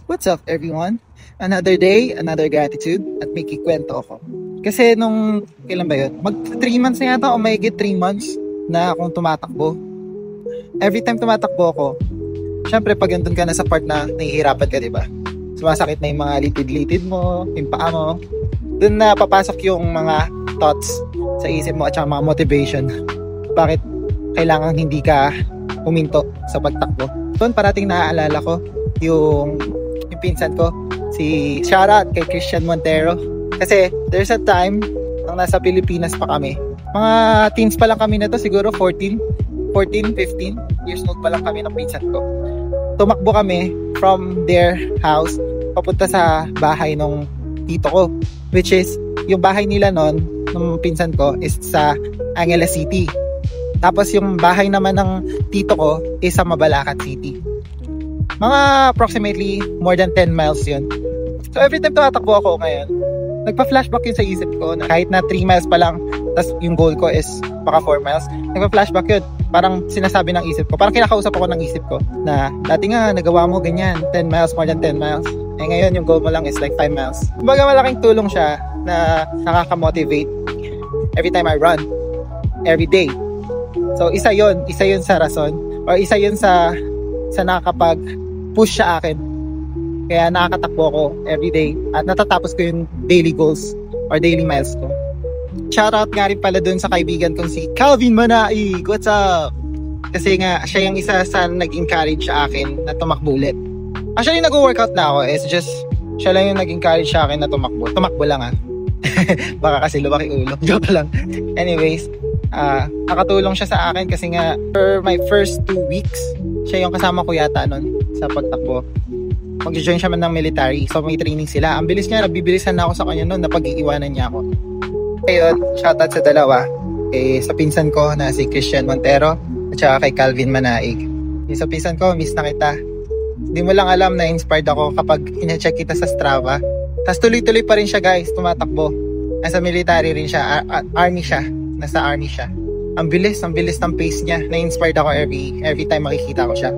What's up everyone? Another day, another gratitude at may kikwento ako. Kasi nung, kailan ba yun? Mag 3 months na yata o may 3 months na akong tumatakbo. Every time tumatakbo ako, syempre pag andun ka na sa part na nahihirapan ka, diba? Sumasakit na yung mga litid-litid mo, yung paa mo. Dun na papasok yung mga thoughts sa isip mo at saka mga motivation. Bakit kailangan hindi ka huminto sa pagtakbo? Doon parating naaalala ko yung pinsan ko, si shoutout kay Christian Montero. Kasi there's a time nang nasa Pilipinas pa kami. Mga teens pa lang kami na to, siguro 14, 15 years old pa lang kami ng pinsan ko. Tumakbo kami from their house papunta sa bahay ng tito ko, which is yung bahay nila noon ng pinsan ko is sa Angeles City. Tapos yung bahay naman ng tito ko is sa Mabalacat City. Mga approximately more than 10 miles yun. So every time tumatakbo ako ngayon, nagpa-flashback yun sa isip ko na kahit na 3 miles pa lang, tas yung goal ko is baka 4 miles, nagpa-flashback yun. Parang sinasabi ng isip ko, parang kinakausap ako ng isip ko na dati nga nagawa mo ganyan, 10 miles, more than 10 miles. Eh ngayon yung goal mo lang is like 5 miles. Kumbaga malaking tulong siya na nakaka-motivate every time I run, every day. So isa yun sa rason, or isa yun sa nakakapag-push sa akin. Kaya nakakatakbo ako everyday at natatapos ko yung daily goals or daily miles ko. Shoutout nga rin pala dun sa kaibigan kong si Calvin Manaig. What's up? Kasi nga, siya yung isa sa nag-encourage sa akin na tumakbo ulit. Actually, nag-workout na ako. It's just, siya lang yung nag-encourage sa akin na tumakbo. Tumakbo lang Baka kasi lumaki ulo. Joke lang. Anyways, nakatulong siya sa akin kasi nga, for my first 2 weeks, siya yung kasama ko yata nun sa pagtakbo. Mag-join siya man ng military, so may training sila. Ang bilis niya, nabibilisan na ako sa kanya nun na pag-iiwanan niya ako. Ayun, shoutout sa dalawa. Sa pinsan ko na si Christian Montero at saka kay Calvin Manaig. Sa pinsan ko, miss na kita. Hindi mo lang alam na inspired ako kapag ina-check kita sa Strava. Tapos tuloy-tuloy pa rin siya guys, tumatakbo. Nasa military rin siya, army siya. Nasa army siya. Ang bilis ng pace niya. Na-inspired ako every time makikita ko siya.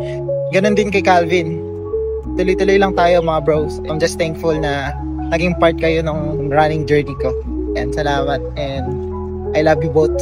Ganon din kay Calvin. Tuloy-tuloy lang tayo mga bros. I'm just thankful na naging part kayo ng running journey ko. And salamat. And I love you both.